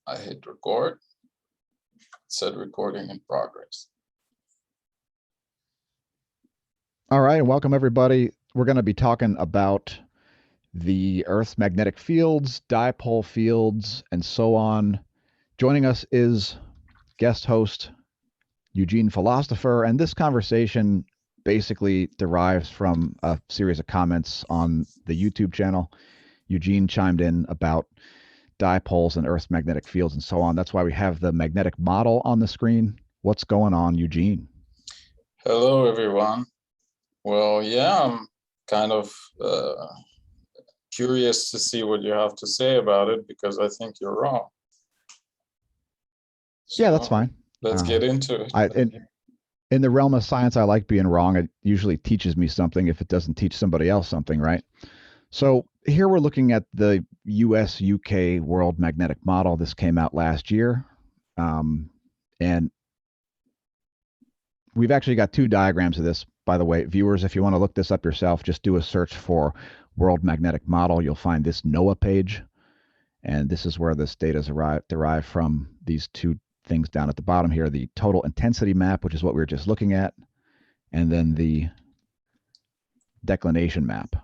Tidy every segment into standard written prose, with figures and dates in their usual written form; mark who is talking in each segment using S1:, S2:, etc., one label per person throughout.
S1: I hit record. It said recording in progress.
S2: All right, and welcome everybody. We're going to be talking about the Earth's magnetic fields, dipole fields, and so on. Joining us is guest host Eugene Philostopher, and this conversation basically derives from a series of comments on the YouTube channel. Eugene chimed in about dipoles and Earth's magnetic fields and so on. That's why we have the magnetic model on the screen. What's going on, Eugene?
S1: Hello, everyone. Well, yeah, I'm kind of curious to see what you have to say about it, because I think you're wrong. So,
S2: yeah, that's fine.
S1: Let's get into it.
S2: In the realm of science, I like being wrong. It usually teaches me something if it doesn't teach somebody else something, right? So here we're looking at the US-UK World Magnetic Model. This came out last year. And we've actually got two diagrams of this, by the way. Viewers, if you want to look this up yourself, just do a search for World Magnetic Model. You'll find this NOAA page. And this is where this data is derived from, these two things down at the bottom here, the total intensity map, which is what we were just looking at, and then the declination map.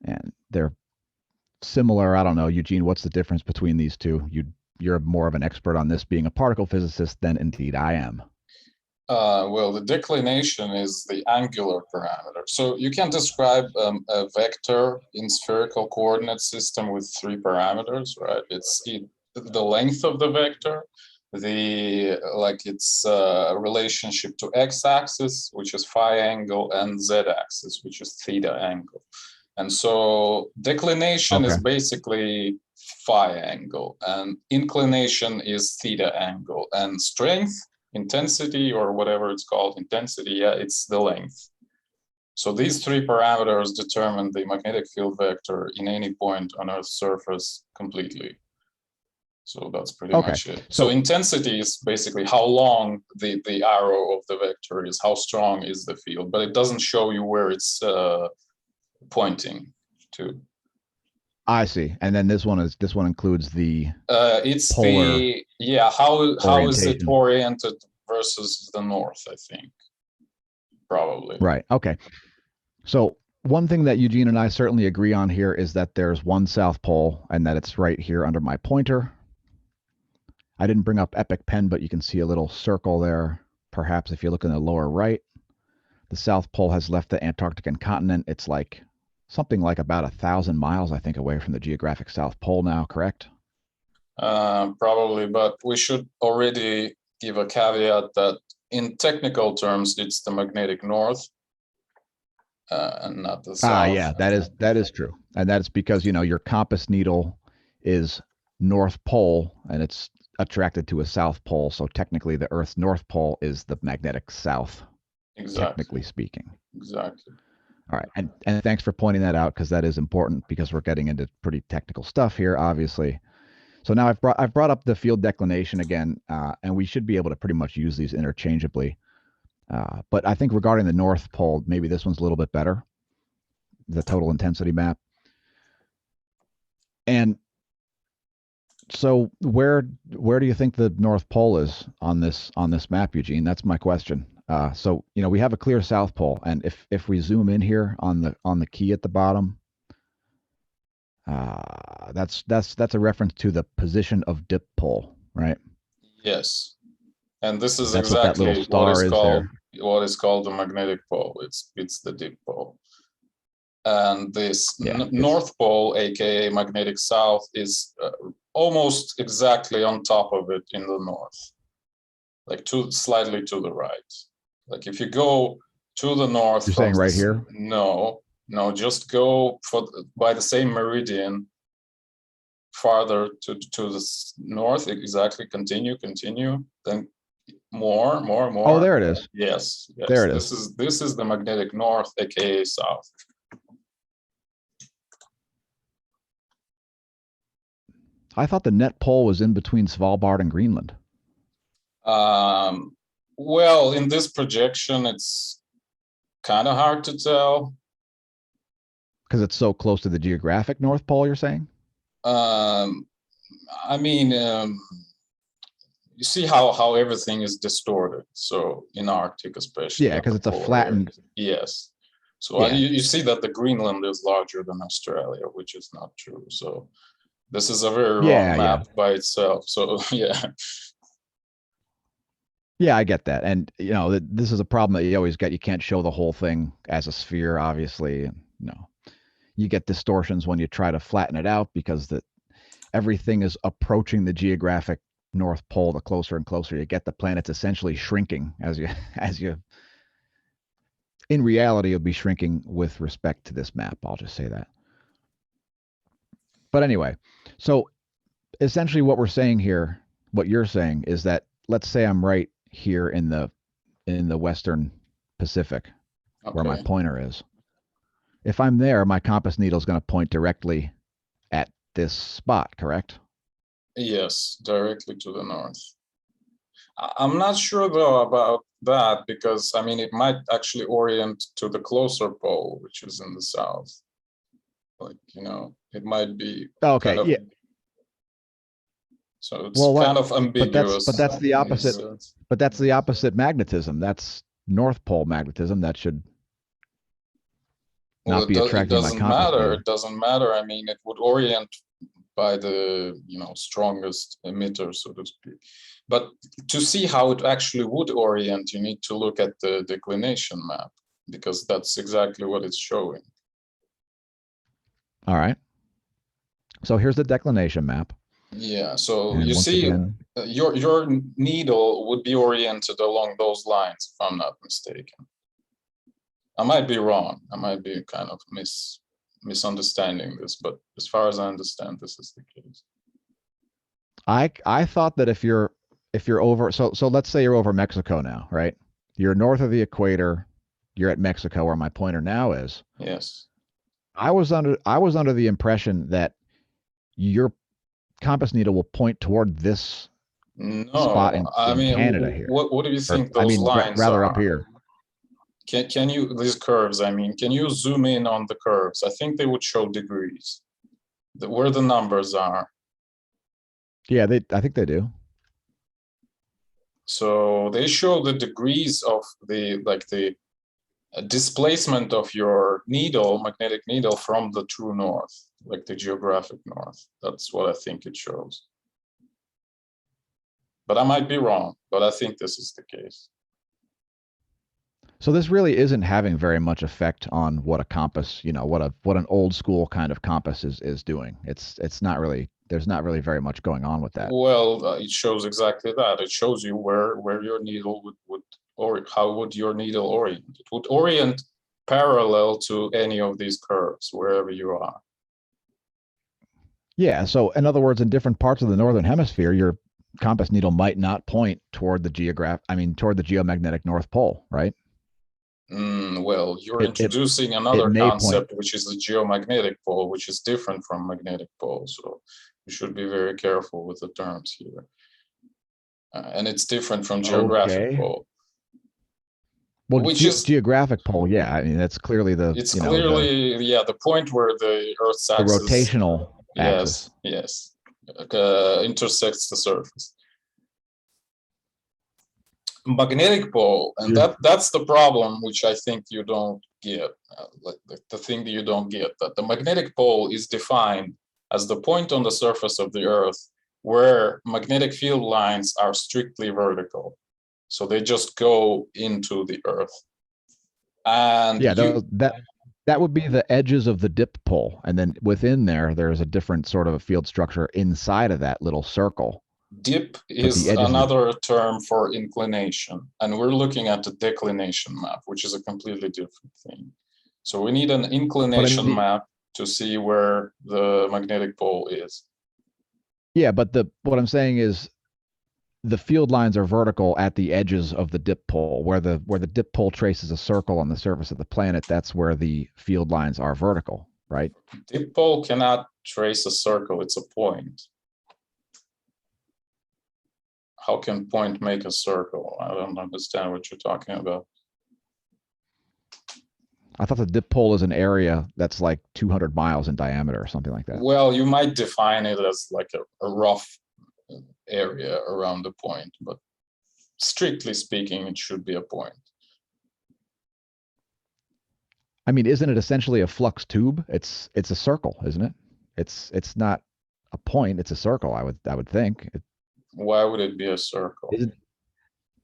S2: And they're similar. I don't know, Eugene, what's the difference between these two? You're more of an expert on this, being a particle physicist, than indeed I am.
S1: Well, the declination is the angular parameter. So you can describe a vector in spherical coordinate system with three parameters, right? It's the length of the vector, its relationship to x-axis, which is phi angle, and z-axis, which is theta angle. And so declination is basically phi angle, and inclination is theta angle, and strength, intensity, or whatever it's called, intensity, yeah, it's the length. So these three parameters determine the magnetic field vector in any point on Earth's surface completely. So that's pretty much it. So intensity is basically how long the arrow of the vector is, how strong is the field, but it doesn't show you where it's pointing to.
S2: I see. And then this one includes the
S1: it's
S2: polar
S1: how is it oriented versus the north, I think, probably.
S2: Right. Okay. So one thing that Eugene and I certainly agree on here is that there's one south pole, and that it's right here under my pointer. I didn't bring up Epic Pen, but you can see a little circle there. Perhaps if you look in the lower right, the South Pole has left the Antarctic continent. It's like something like about 1,000 miles, I think, away from the geographic South Pole now, correct?
S1: Probably, but we should already give a caveat that in technical terms, it's the magnetic north and not the south.
S2: Yeah, that is true. And that's because, your compass needle is North Pole, and it's attracted to a South Pole. So technically the Earth's North Pole is the magnetic south, technically speaking.
S1: Exactly.
S2: All right. And thanks for pointing that out, because that is important, because we're getting into pretty technical stuff here, obviously. So now I've brought up the field declination again, and we should be able to pretty much use these interchangeably. But I think regarding the North Pole, maybe this one's a little bit better, the total intensity map. And so where do you think the North Pole is on this map, Eugene? That's my question. So we have a clear South Pole, and if we zoom in here on the key at the bottom, that's a reference to the position of dip pole, right?
S1: Yes, and this is
S2: that's
S1: exactly
S2: what that little star
S1: what is called the magnetic pole. It's the dip pole. And this North Pole, aka magnetic south, is almost exactly on top of it in the north, like slightly to the right. Like if you go to the north,
S2: you're saying right here?
S1: No, just go by the same meridian farther to the north. Exactly. Continue. Then more.
S2: Oh, there it is.
S1: Yes.
S2: There it is.
S1: This is the magnetic north, aka south.
S2: I thought the net pole was in between Svalbard and Greenland.
S1: Well, in this projection, it's kind of hard to tell.
S2: Because it's so close to the geographic North Pole, you're saying?
S1: I mean, you see how everything is distorted. So in Arctic, especially.
S2: Yeah, because it's a flattened.
S1: Yes. So
S2: Yeah.
S1: you see that the Greenland is larger than Australia, which is not true. So this is a very wrong map by itself. So yeah.
S2: Yeah, I get that. And, you know, this is a problem that you always get. You can't show the whole thing as a sphere, obviously. No, you get distortions when you try to flatten it out because everything is approaching the geographic North Pole. The closer and closer you get, the planet's essentially shrinking as you, in reality, you'll be shrinking with respect to this map. I'll just say that. But anyway, so essentially what we're saying here, what you're saying is that, let's say I'm right here in the Western Pacific, where my pointer is. If I'm there, my compass needle is going to point directly at this spot, correct?
S1: Yes, directly to the north. I'm not sure though about that, because I mean it might actually orient to the closer pole, which is in the south. Like, you know, it might be
S2: okay,
S1: kind of,
S2: yeah.
S1: So it's kind of ambiguous.
S2: But that's the opposite. But that's the opposite magnetism. That's North Pole magnetism. That should not be attracting my compass needle.
S1: It doesn't matter. I mean, it would orient by the, you know, strongest emitter, so to speak. But to see how it actually would orient, you need to look at the declination map, because that's exactly what it's showing.
S2: All right. So here's the declination map.
S1: Yeah, so you see, your needle would be oriented along those lines, if I'm not mistaken. I might be wrong. I might be kind of misunderstanding this, but as far as I understand, this is the case.
S2: I thought that if you're over, so let's say you're over Mexico now, right? You're north of the equator. You're at Mexico, where my pointer now is.
S1: Yes.
S2: I was under the impression that your compass needle will point toward this spot in Canada here.
S1: What do you think those lines
S2: rather
S1: are?
S2: Up here.
S1: Can you, these curves, I mean, can you zoom in on the curves? I think they would show degrees, where the numbers are.
S2: Yeah, I think they do.
S1: So they show the degrees of the displacement of your needle, magnetic needle, from the true north, like the geographic north. That's what I think it shows. But I might be wrong, but I think this is the case.
S2: So this really isn't having very much effect on what a compass, you know, what an old school kind of compass is doing. It's not really, there's not really very much going on with that.
S1: Well, it shows exactly that. It shows you where your needle would or how would your needle orient. It would orient parallel to any of these curves, wherever you are.
S2: Yeah, so in other words, in different parts of the northern hemisphere, your compass needle might not point toward the geomagnetic North Pole, right?
S1: Well, you're introducing another concept, which is the geomagnetic pole, which is different from magnetic pole. So you should be very careful with the terms here. And it's different from geographic pole.
S2: Well, which is geographic pole, yeah. I mean, that's clearly
S1: it's clearly the point where the Earth's axis,
S2: the rotational axis,
S1: yes, intersects the surface. Magnetic pole, and that's the problem, which I think you don't get. The thing that you don't get, that the magnetic pole is defined as the point on the surface of the Earth where magnetic field lines are strictly vertical. So they just go into the Earth. And
S2: yeah, that would be the edges of the dip pole. And then within there's a different sort of a field structure inside of that little circle.
S1: Dip is another term for inclination. And we're looking at the declination map, which is a completely different thing. So we need an inclination map to see where the magnetic pole is.
S2: Yeah, but what I'm saying is the field lines are vertical at the edges of the dip pole. Where the dip pole traces a circle on the surface of the planet, that's where the field lines are vertical, right?
S1: Dip pole cannot trace a circle, it's a point. How can point make a circle? I don't understand what you're talking about.
S2: I thought the dipole is an area that's like 200 miles in diameter or something like that.
S1: Well, you might define it as like a rough area around the point, but strictly speaking, it should be a point.
S2: I mean, isn't it essentially a flux tube? It's a circle, isn't it? It's not a point, it's a circle, I would think.
S1: Why would it be a circle?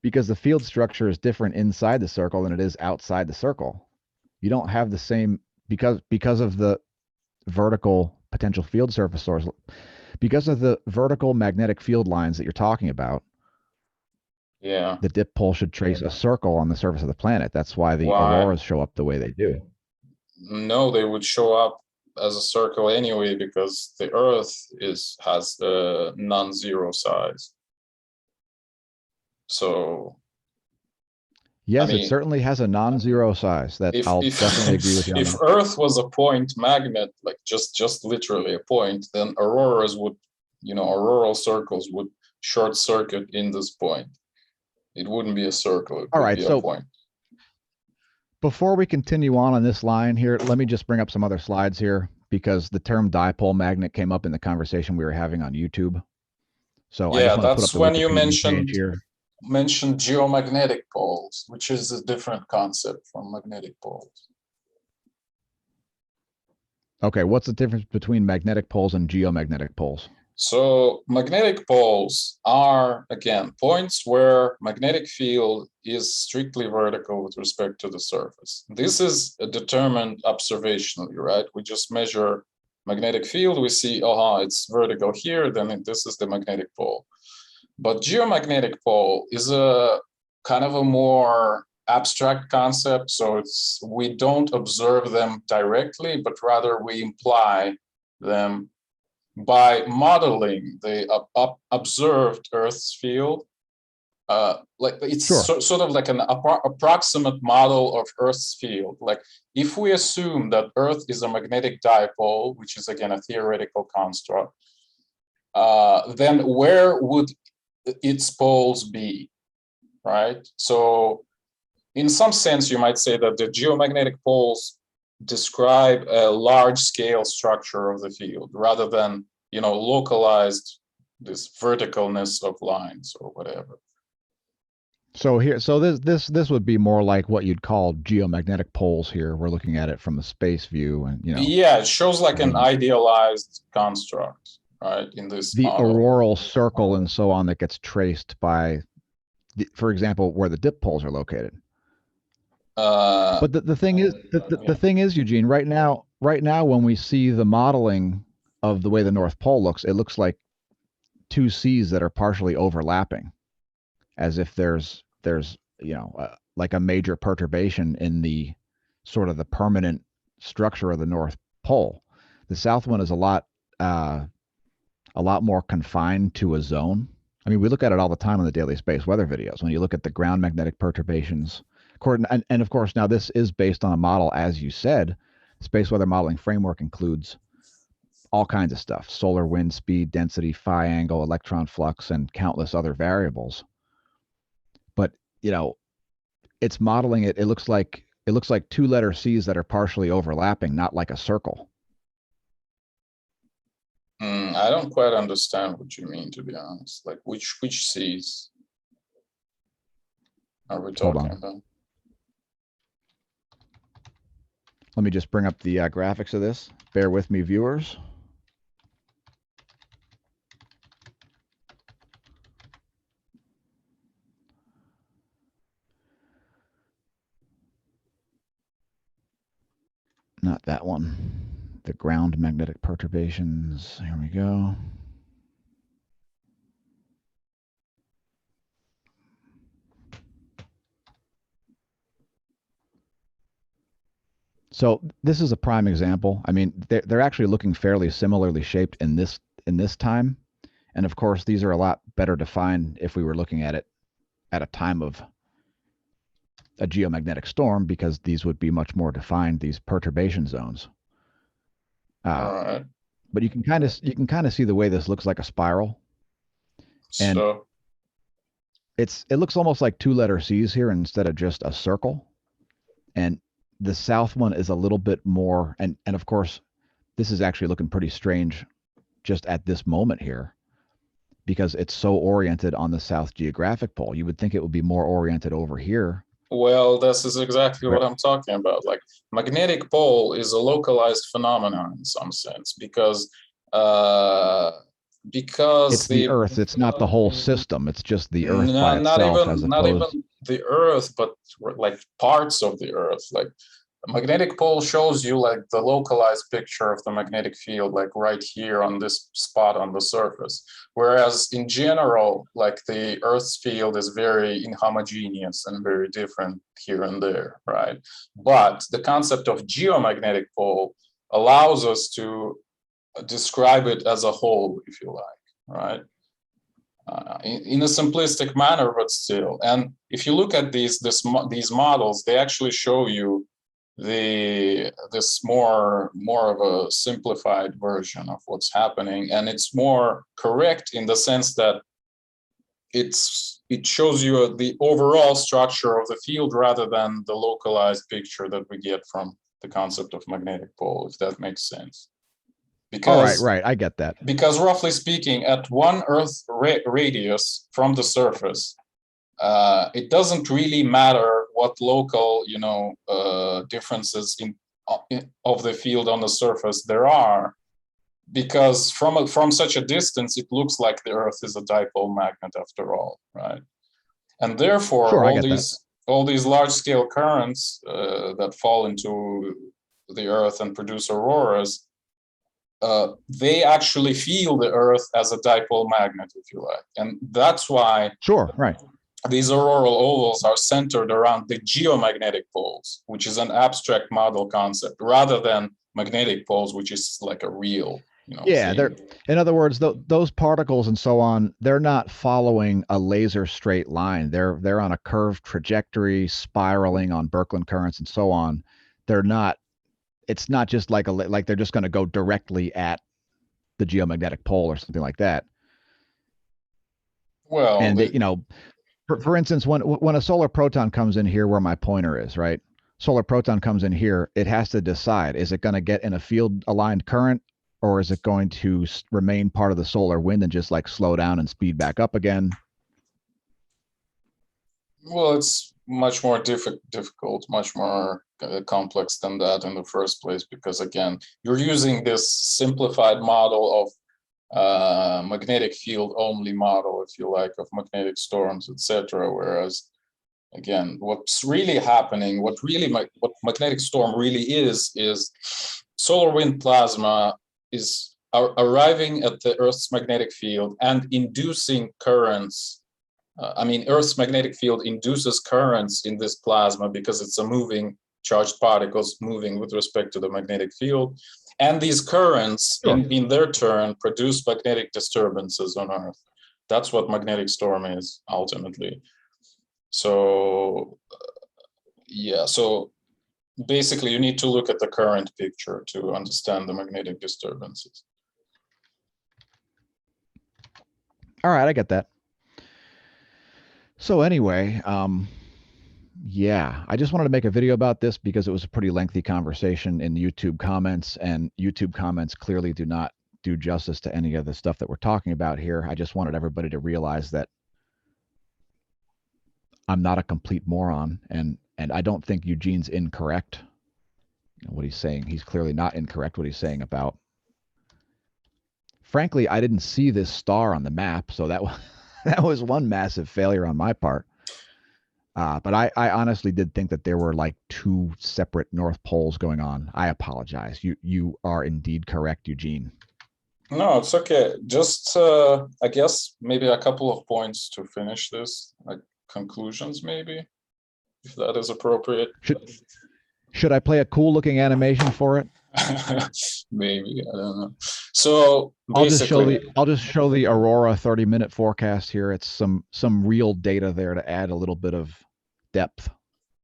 S2: Because the field structure is different inside the circle than it is outside the circle. You don't have the same because of the vertical potential field surface source, because of the vertical magnetic field lines that you're talking about.
S1: Yeah.
S2: The dipole should trace a circle on the surface of the planet. That's why the
S1: Why?
S2: auroras show up the way they do.
S1: No, they would show up as a circle anyway because the Earth has a non-zero size. So
S2: yes, it certainly has a non-zero size. That I'll definitely agree with you on
S1: if
S2: that.
S1: Earth was a point magnet, like just literally a point, then auroras would, auroral circles would short circuit in this point. It wouldn't be a circle. It would be a point.
S2: Before we continue on this line here, let me just bring up some other slides here because the term dipole magnet came up in the conversation we were having on YouTube. So
S1: yeah,
S2: I just want to put
S1: that's
S2: up the
S1: when you mentioned geomagnetic poles, which is a different concept from magnetic poles.
S2: Okay, what's the difference between magnetic poles and geomagnetic poles?
S1: So magnetic poles are, again, points where magnetic field is strictly vertical with respect to the surface. This is determined observationally, right? We just measure magnetic field, we see, it's vertical here, then this is the magnetic pole. But geomagnetic pole is a kind of a more abstract concept. So we don't observe them directly, but rather we imply them by modeling the observed Earth's field. Like it's sort of like an approximate model of Earth's field. Like if we assume that Earth is a magnetic dipole, which is again a theoretical construct, then where would its poles be, right? So in some sense, you might say that the geomagnetic poles describe a large scale structure of the field rather than, localized this verticalness of lines or whatever.
S2: So this would be more like what you'd call geomagnetic poles here. We're looking at it from a space view, and
S1: yeah, it shows like an idealized construct, right? In this
S2: the
S1: model.
S2: auroral circle and so on that gets traced by, for example, where the dipoles are located. But the thing is, the thing is, Eugene, right now, when we see the modeling of the way the North Pole looks, it looks like two seas that are partially overlapping, as if there's like a major perturbation in the sort of the permanent structure of the North Pole. The South one is a lot more confined to a zone. I mean, we look at it all the time on the daily space weather videos. When you look at the ground magnetic perturbations, and of course, now this is based on a model, as you said. Space weather modeling framework includes all kinds of stuff: solar wind speed, density, phi angle, electron flux, and countless other variables. But it's modeling it. It looks like two letter C's that are partially overlapping, not like a circle.
S1: I don't quite understand what you mean, to be honest. Like which C's are we talking about?
S2: Let me just bring up the graphics of this. Bear with me, viewers. Not that one. The ground magnetic perturbations. Here we go. So this is a prime example. I mean, they're actually looking fairly similarly shaped in this time. And of course, these are a lot better defined if we were looking at it at a time of a geomagnetic storm, because these would be much more defined, these perturbation zones.
S1: But
S2: you can kind of see the way this looks like a spiral. And it looks almost like two letter C's here instead of just a circle. And the south one is a little bit more, and of course, this is actually looking pretty strange just at this moment here because it's so oriented on the south geographic pole. You would think it would be more oriented over here.
S1: Well, this is exactly
S2: Right.
S1: what I'm talking about. Like, magnetic pole is a localized phenomenon in some sense because
S2: It's the
S1: the
S2: Earth. It's not the whole system. It's just the Earth by
S1: not
S2: itself, as
S1: even not
S2: opposed.
S1: even the Earth, but like parts of the Earth. Like, magnetic pole shows you like the localized picture of the magnetic field, like right here on this spot on the surface. Whereas in general, like the Earth's field is very inhomogeneous and very different here and there, right? But the concept of geomagnetic pole allows us to describe it as a whole, if you like, right? In a simplistic manner, but still. And if you look at these models, they actually show you this more of a simplified version of what's happening, and it's more correct in the sense that it shows you the overall structure of the field rather than the localized picture that we get from the concept of magnetic pole, if that makes sense. Because
S2: right, I get that.
S1: Because roughly speaking, at one Earth radius from the surface, it doesn't really matter what local, differences of the field on the surface there are, because from such a distance, it looks like the Earth is a dipole magnet after all, right? And therefore,
S2: Sure, I get that.
S1: all these large-scale currents that fall into the Earth and produce auroras, they actually feel the Earth as a dipole magnet, if you like. And that's why
S2: Sure, right.
S1: these auroral ovals are centered around the geomagnetic poles, which is an abstract model concept, rather than magnetic poles, which is like a real,
S2: Yeah,
S1: thing.
S2: in other words, those particles and so on, they're not following a laser straight line. They're on a curved trajectory, spiraling on Birkeland currents and so on. They're not. It's not just like they're just going to go directly at the geomagnetic pole or something like that.
S1: Well,
S2: And for instance, when a solar proton comes in here where my pointer is, right? Solar proton comes in here, it has to decide, is it going to get in a field aligned current, or is it going to remain part of the solar wind and just like slow down and speed back up again?
S1: well, it's much more difficult, much more complex than that in the first place, because again, you're using this simplified model of magnetic field only model, if you like, of magnetic storms, etc. Whereas, again, what's really happening, what magnetic storm really is solar wind plasma is arriving at the Earth's magnetic field and inducing currents. Earth's magnetic field induces currents in this plasma because it's a moving charged particles moving with respect to the magnetic field. And these currents,
S2: Sure.
S1: in their turn, produce magnetic disturbances on Earth. That's what magnetic storm is, ultimately. So, so basically, you need to look at the current picture to understand the magnetic disturbances.
S2: All right, I get that. So anyway, yeah, I just wanted to make a video about this because it was a pretty lengthy conversation in YouTube comments, and YouTube comments clearly do not do justice to any of the stuff that we're talking about here. I just wanted everybody to realize that I'm not a complete moron, and I don't think Eugene's incorrect. What he's saying, he's clearly not incorrect what he's saying about. Frankly, I didn't see this star on the map, so that was one massive failure on my part. But I honestly did think that there were like two separate North Poles going on. I apologize. You are indeed correct, Eugene.
S1: No, it's okay. Just, I guess, maybe a couple of points to finish this, like conclusions, maybe, if that is appropriate.
S2: Should I play a cool looking animation for it?
S1: Maybe, I don't know. So basically,
S2: I'll just show the Aurora 30-minute forecast here. It's some real data there to add a little bit of depth.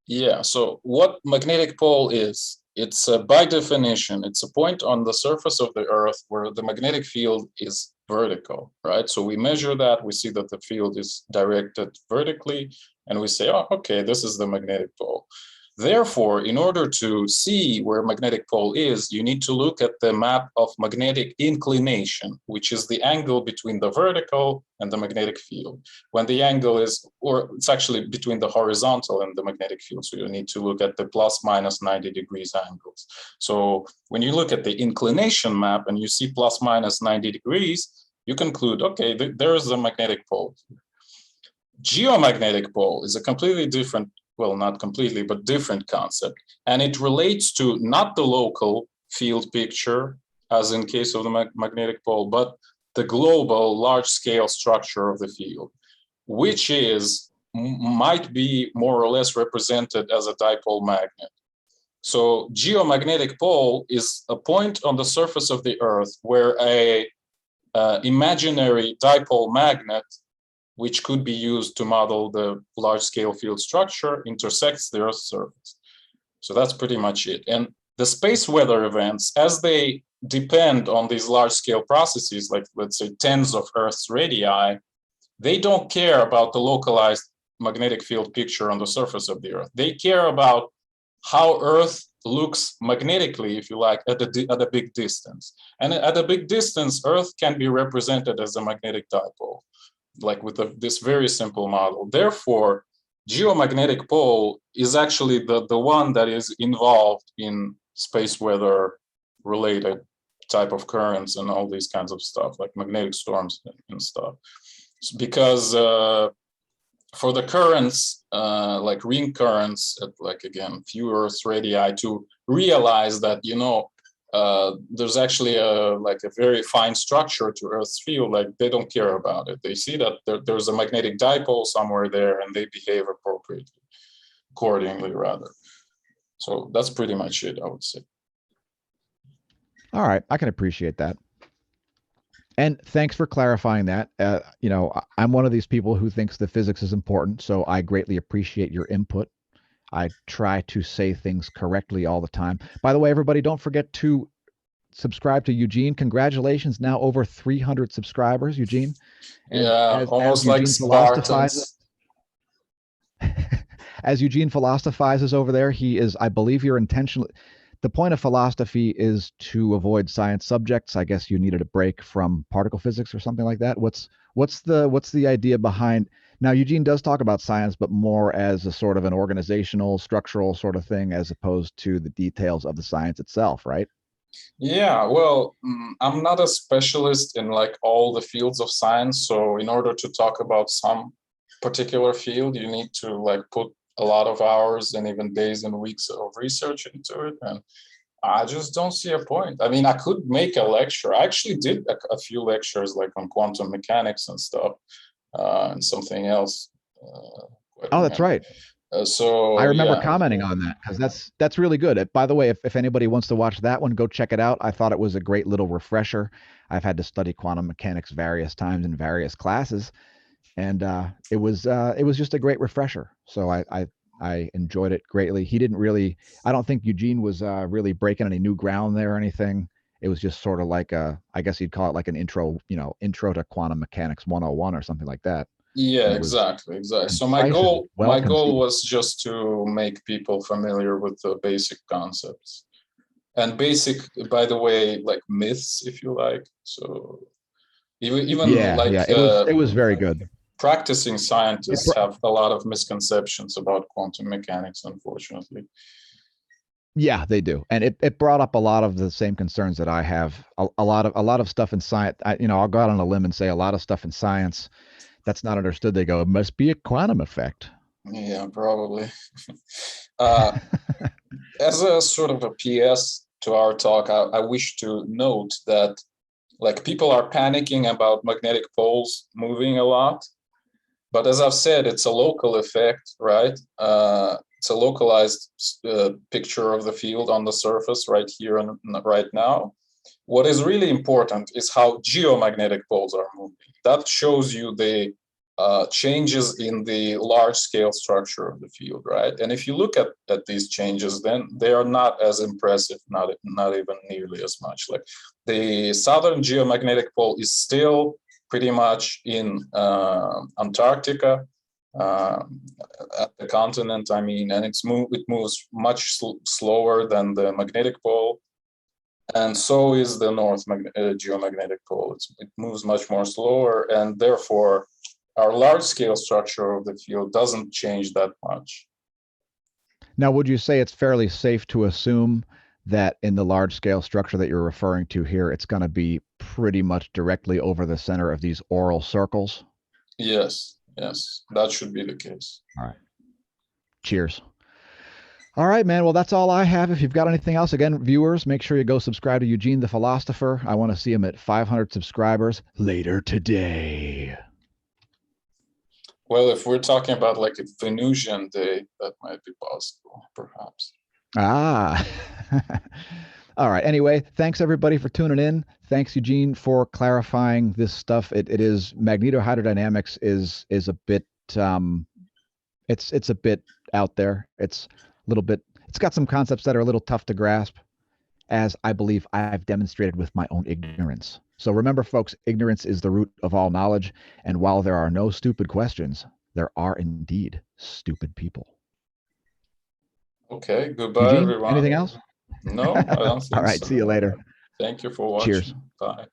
S1: Yeah, so what magnetic pole is, it's by definition, it's a point on the surface of the Earth where the magnetic field is vertical, right? So we measure that, we see that the field is directed vertically, and we say, oh, okay, this is the magnetic pole. Therefore, in order to see where magnetic pole is, you need to look at the map of magnetic inclination, which is the angle between the vertical and the magnetic field. When the angle is, or it's actually between the horizontal and the magnetic field. So you need to look at the plus minus 90 degrees angles. So when you look at the inclination map and you see plus minus 90 degrees, you conclude, okay, there is a magnetic pole. Geomagnetic pole is a completely different, well, not completely, but different concept. And it relates to not the local field picture, as in case of the magnetic pole, but the global large-scale structure of the field, which might be more or less represented as a dipole magnet. So geomagnetic pole is a point on the surface of the Earth where a imaginary dipole magnet, which could be used to model the large-scale field structure, intersects the Earth's surface. So that's pretty much it. And the space weather events, as they depend on these large-scale processes, like let's say tens of Earth's radii, they don't care about the localized magnetic field picture on the surface of the Earth. They care about how Earth looks magnetically, if you like, at a big distance. And at a big distance, Earth can be represented as a magnetic dipole, like with this very simple model. Therefore, geomagnetic pole is actually the one that is involved in space weather related type of currents and all these kinds of stuff, like magnetic storms and stuff. Because for the currents, like ring currents at, like, again, few Earth's radii, to realize that, you know, there's actually a very fine structure to Earth's field, like they don't care about it. They see that there's a magnetic dipole somewhere there and they behave appropriately, accordingly, rather. So that's pretty much it, I would say.
S2: All right, I can appreciate that. And thanks for clarifying that. You know, I'm one of these people who thinks the physics is important, so I greatly appreciate your input. I try to say things correctly all the time. By the way, everybody, don't forget to subscribe to Eugene. Congratulations, now over 300 subscribers, Eugene.
S1: And yeah, almost like Spartans.
S2: As Eugene philosophizes over there, he is, I believe you're intentionally, the point of philosophy is to avoid science subjects. I guess you needed a break from particle physics or something like that. What's the idea behind? Now, Eugene does talk about science, but more as a sort of an organizational, structural sort of thing, as opposed to the details of the science itself, right?
S1: Yeah, well, I'm not a specialist in like all the fields of science. So in order to talk about some particular field, you need to like put a lot of hours and even days and weeks of research into it. And I just don't see a point. I mean, I could make a lecture. I actually did a few lectures like on quantum mechanics and stuff, and something else.
S2: Oh, that's right.
S1: So
S2: I remember commenting on that because that's really good. By the way, if anybody wants to watch that one, go check it out. I thought it was a great little refresher. I've had to study quantum mechanics various times in various classes, and it was just a great refresher. So I enjoyed it greatly. He didn't really. I don't think Eugene was really breaking any new ground there or anything. It was just sort of like I guess you'd call it like an intro to quantum mechanics 101 or something like that.
S1: Yeah, exactly. So my goal was just to make people familiar with the basic concepts and basic, by the way, like myths, if you like. So even
S2: it was very good.
S1: Practicing scientists have a lot of misconceptions about quantum mechanics, unfortunately.
S2: Yeah, they do, and it brought up a lot of the same concerns that I have. A lot of stuff in science. I'll go out on a limb and say a lot of stuff in science that's not understood. They go, it must be a quantum effect.
S1: Yeah, probably. As a sort of a PS to our talk, I wish to note that like people are panicking about magnetic poles moving a lot. But as I've said, it's a local effect, right? It's a localized picture of the field on the surface right here and right now. What is really important is how geomagnetic poles are moving. That shows you the changes in the large scale structure of the field, right? And if you look at these changes, then they are not as impressive, not even nearly as much. Like the southern geomagnetic pole is still pretty much in Antarctica. at the continent, I mean, and it moves much slower than the magnetic pole. And so is the geomagnetic pole. It moves much more slower, and therefore our large-scale structure of the field doesn't change that much.
S2: Now, would you say it's fairly safe to assume that in the large-scale structure that you're referring to here, it's going to be pretty much directly over the center of these aural circles?
S1: Yes, that should be the case.
S2: All right. Cheers. All right, man. Well, that's all I have. If you've got anything else, again, viewers, make sure you go subscribe to Eugene the Philostopher. I want to see him at 500 subscribers later today.
S1: Well, if we're talking about like a Venusian day, that might be possible, perhaps.
S2: Ah. All right. Anyway, thanks everybody for tuning in. Thanks, Eugene, for clarifying this stuff. It is magnetohydrodynamics is a bit it's a bit out there. It's a little bit, it's got some concepts that are a little tough to grasp, as I believe I've demonstrated with my own ignorance. So remember, folks, ignorance is the root of all knowledge. And while there are no stupid questions, there are indeed stupid people.
S1: Okay, goodbye,
S2: Eugene,
S1: everyone.
S2: anything else?
S1: No, I don't think so.
S2: All right, see you later.
S1: Thank you for watching.
S2: Cheers.
S1: Bye.